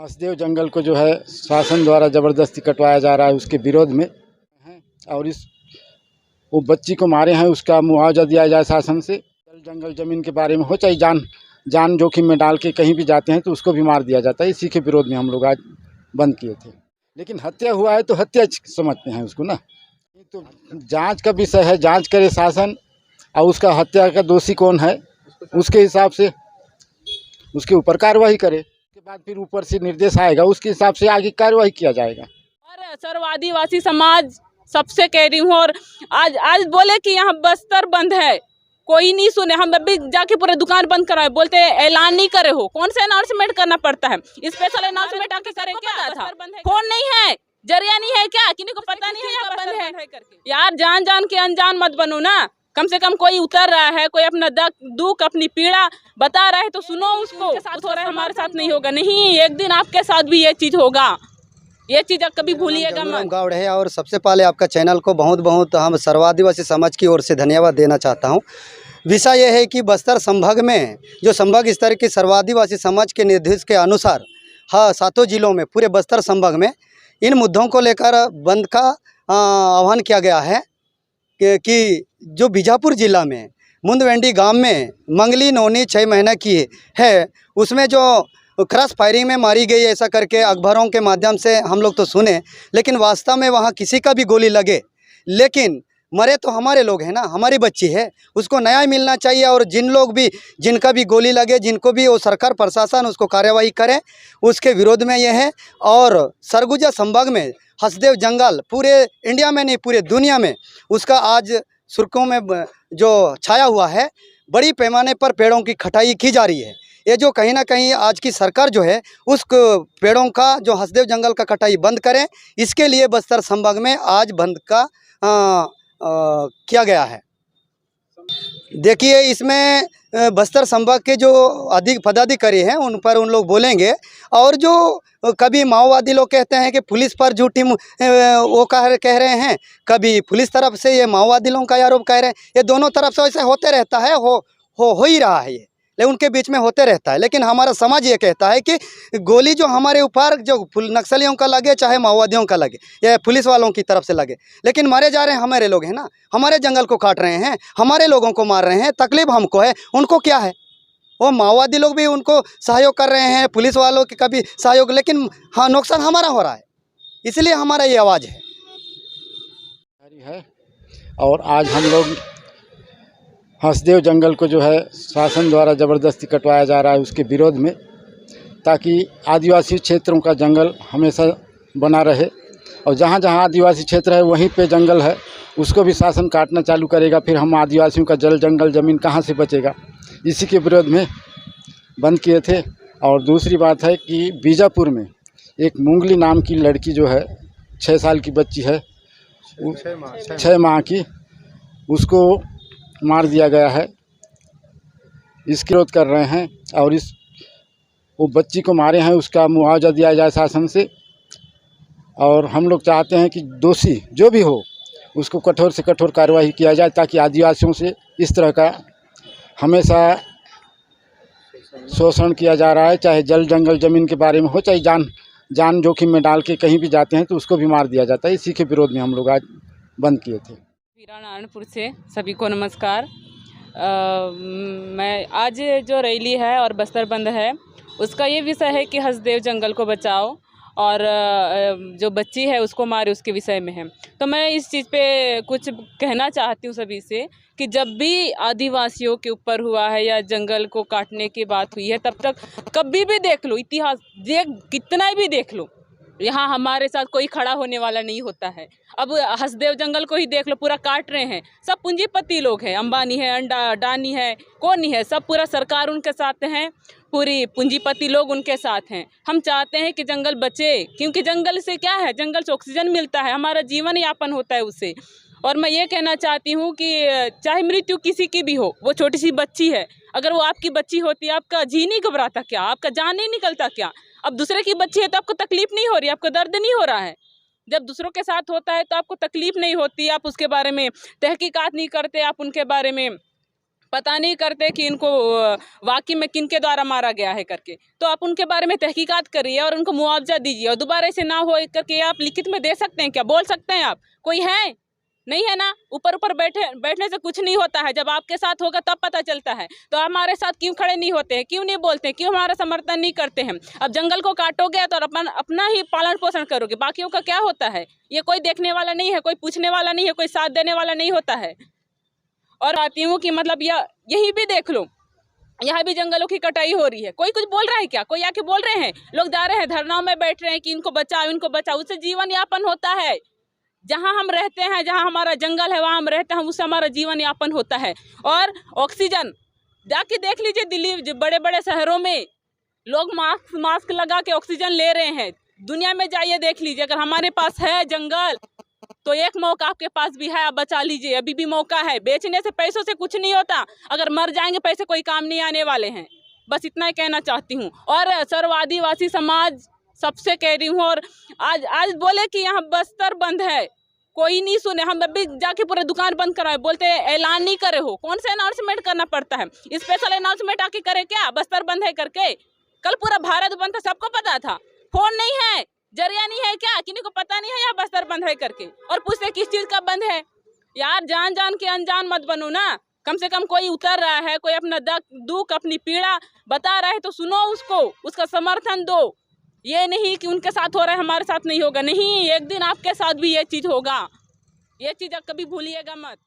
हसदेव जंगल को जो है शासन द्वारा ज़बरदस्ती कटवाया जा रहा है, उसके विरोध में हैं। और इस वो बच्ची को मारे हैं, उसका मुआवजा दिया जाए शासन से। जल जंगल ज़मीन के बारे में हो, चाहे जान जोखिम में डाल के कहीं भी जाते हैं तो उसको भी मार दिया जाता है। इसी के विरोध में हम लोग आज बंद किए थे। लेकिन हत्या हुआ है तो हत्या समझते हैं उसको ना। ये तो जांच का विषय है, जांच करे शासन और उसका हत्या का दोषी कौन है उसके हिसाब से उसके ऊपर कार्रवाई करे। उसके बाद फिर ऊपर से निर्देश आएगा, उसके हिसाब से आगे कार्रवाई किया जाएगा। और सर्व आदिवासी समाज सबसे कह रही हूँ, और आज बोले कि यहाँ बस्तर बंद है, कोई नहीं सुने। हम अभी जाके पूरे दुकान बंद कराए, बोलते हैं ऐलान नहीं करे हो। कौन सा अनाउंसमेंट करना पड़ता है? स्पेशल अनाउंसमेंट आके करें क्या था? फोन नहीं है, जरिया नहीं है क्या? किसी को पता नहीं है यहाँ बंद है करके? यार जान के अनजान मत बनो ना। कम से कम कोई उतर रहा है, कोई अपना दुख अपनी पीड़ा बता रहा है तो सुनो उसको। हो रहा है हमारे साथ नहीं होगा, नहीं, एक दिन आपके साथ भी ये चीज होगा। ये चीज़ आप कभी भूलिएगा मत। गौड़ है और सबसे पहले आपका चैनल को बहुत हम सर्वादिवासी समाज की ओर से धन्यवाद देना चाहता हूं। विषय यह है कि बस्तर संभाग में जो संभाग स्तर की सर्वादिवासी समाज के निर्देश के अनुसार सातों जिलों में पूरे बस्तर संभाग में इन मुद्दों को लेकर बंद का आह्वान किया गया है कि जो बीजापुर जिला में मुंदवेंडी गांव में मंगली नोनी 6 महीना की है, उसमें जो क्रॉस फायरिंग में मारी गई ऐसा करके अखबारों के माध्यम से हम लोग तो सुने, लेकिन वास्तव में वहाँ किसी का भी गोली लगे, लेकिन मरे तो हमारे लोग हैं ना, हमारी बच्ची है, उसको न्याय मिलना चाहिए। और जिनका भी गोली लगे, जिनको भी वो सरकार प्रशासन उसको कार्यवाही करे, उसके विरोध में ये है। और सरगुजा संभाग में हसदेव जंगल पूरे इंडिया में नहीं पूरे दुनिया में उसका आज सुर्खियों में जो छाया हुआ है, बड़ी पैमाने पर पेड़ों की कटाई की जा रही है। ये जो कहीं ना कहीं आज की सरकार जो है उस पेड़ों का जो हसदेव जंगल का कटाई बंद करें, इसके लिए बस्तर संभाग में आज बंद का किया गया है। देखिए, इसमें बस्तर संभाग के जो अधिक पदाधिकारी हैं उन लोग बोलेंगे। और जो कभी माओवादी लोग कहते हैं कि पुलिस पर झूठी वो कह रहे हैं, कभी पुलिस तरफ से ये माओवादी लोगों का आरोप कह रहे हैं। ये दोनों तरफ से ऐसे होते रहता है, हो ही रहा है, ये उनके बीच में होते रहता है। लेकिन हमारा समाज ये कहता है कि गोली जो हमारे ऊपर जो नक्सलियों का लगे, चाहे माओवादियों का लगे या पुलिस वालों की तरफ से लगे, लेकिन मारे जा रहे हैं हमारे लोग हैं ना, हमारे जंगल को काट रहे हैं, हमारे लोगों को मार रहे हैं। तकलीफ हमको है, उनको क्या है? वो माओवादी लोग भी उनको सहयोग कर रहे हैं, पुलिस वालों के कभी सहयोग, लेकिन हाँ, नुकसान हमारा हो रहा है, इसलिए हमारा ये आवाज़ है। और आज हम लोग हसदेव जंगल को जो है शासन द्वारा ज़बरदस्ती कटवाया जा रहा है, उसके विरोध में, ताकि आदिवासी क्षेत्रों का जंगल हमेशा बना रहे। और जहाँ जहाँ आदिवासी क्षेत्र है वहीं पे जंगल है, उसको भी शासन काटना चालू करेगा, फिर हम आदिवासियों का जल जंगल ज़मीन कहाँ से बचेगा? इसी के विरोध में बंद किए थे। और दूसरी बात है कि बीजापुर में एक मुंगली नाम की लड़की जो है, 6 साल की बच्ची है, 6 माह की, उसको मार दिया गया है। इसका विरोध कर रहे हैं और वो बच्ची को मारे हैं, उसका मुआवजा दिया जाए शासन से। और हम लोग चाहते हैं कि दोषी जो भी हो उसको कठोर से कठोर कार्रवाई किया जाए, ताकि आदिवासियों से इस तरह का हमेशा शोषण किया जा रहा है, चाहे जल जंगल ज़मीन के बारे में हो, चाहे जान जोखिम में डाल के कहीं भी जाते हैं तो उसको भी मार दिया जाता है। इसी के विरोध में हम लोग आज बंद किए थे। नारायणपुर से सभी को नमस्कार। मैं आज जो रैली है और बस्तर बंद है, उसका ये विषय है कि हसदेव जंगल को बचाओ और जो बच्ची है उसको मारे, उसके विषय में है। तो मैं इस चीज़ पे कुछ कहना चाहती हूँ सभी से कि जब भी आदिवासियों के ऊपर हुआ है या जंगल को काटने की बात हुई है, तब तक कभी भी देख लो, इतिहास कितना भी देख लो, यहाँ हमारे साथ कोई खड़ा होने वाला नहीं होता है। अब हसदेव जंगल को ही देख लो, पूरा काट रहे हैं, सब पूंजीपति लोग हैं, अंबानी है, अडानी है, कौन नहीं है, सब पूरा सरकार उनके साथ हैं, पूरी पूंजीपति लोग उनके साथ हैं। हम चाहते हैं कि जंगल बचे, क्योंकि जंगल से क्या है, जंगल से ऑक्सीजन मिलता है, हमारा जीवन यापन होता है उससे। और मैं ये कहना चाहती हूँ कि चाहे मृत्यु किसी की भी हो, वो छोटी सी बच्ची है, अगर वो आपकी बच्ची होती, आपका जी नहीं घबराता क्या? आपका जान नहीं निकलता क्या? अब दूसरे की बच्ची है तो आपको तकलीफ नहीं हो रही, आपको दर्द नहीं हो रहा है। जब दूसरों के साथ होता है तो आपको तकलीफ नहीं होती, आप उसके बारे में तहकीकात नहीं करते, आप उनके बारे में पता नहीं करते कि इनको वाकई में किन के द्वारा मारा गया है करके। तो आप उनके बारे में तहकीकात करिए और उनको मुआवजा दीजिए, और दोबारा ऐसे ना हो करके आप लिखित में दे सकते हैं क्या, बोल सकते हैं आप? कोई है? नहीं है ना। ऊपर ऊपर बैठने से कुछ नहीं होता है, जब आपके साथ होगा तब पता चलता है। तो आप हमारे साथ क्यों खड़े नहीं होते हैं, क्यों नहीं बोलते हैं, क्यों हमारा समर्थन नहीं करते हैं? अब जंगल को काटोगे तो अपना ही पालन पोषण करोगे, बाकियों का क्या होता है? ये कोई देखने वाला नहीं है, कोई पूछने वाला नहीं है, कोई साथ देने वाला नहीं होता है। और आती हूँ कि मतलब यही भी देख लो, यहाँ भी जंगलों की कटाई हो रही है। कोई कुछ बोल रहा है क्या? कोई आके बोल रहे हैं? लोग जा रहे हैं धरनाओं में बैठ रहे हैं कि इनको बचाओ, इनको बचाओ। उससे जीवन यापन होता है। जहाँ हम रहते हैं, जहाँ हमारा जंगल है, वहाँ हम रहते हैं, उससे हमारा जीवन यापन होता है। और ऑक्सीजन जाके देख लीजिए, दिल्ली बड़े बड़े शहरों में लोग मास्क लगा के ऑक्सीजन ले रहे हैं। दुनिया में जाइए देख लीजिए, अगर हमारे पास है जंगल तो एक मौका आपके पास भी है, आप बचा लीजिए, अभी भी मौका है। बेचने से, पैसों से कुछ नहीं होता। अगर मर जाएंगे पैसे कोई काम नहीं आने वाले हैं। बस इतना ही कहना चाहती हूँ। और सर्व आदिवासी समाज सबसे कह रही हूँ, और आज बोले कि यहाँ बस्तर बंद है, कोई नहीं सुने। हम अभी जाके पूरे दुकान बंद कराए, बोलते ऐलान नहीं करे हो। कौन सा अनाउंसमेंट करना पड़ता है? स्पेशल अनाउंसमेंट आके करे क्या बस्तर बंद है करके? कल पूरा भारत बंद था, सबको पता था। फोन नहीं है, जरिया नहीं है क्या? किसी को पता नहीं है यहाँ बस्तर बंद है करके? और पूछते किस चीज का बंद है? यार जान जान के अनजान मत बनो ना। कम से कम कोई उतर रहा है, कोई अपना दुख अपनी पीड़ा बता रहा है तो सुनो उसको, उसका समर्थन दो। ये नहीं कि उनके साथ हो रहा है हमारे साथ नहीं होगा। नहीं, एक दिन आपके साथ भी ये चीज होगा। ये चीज आप कभी भूलिएगा मत।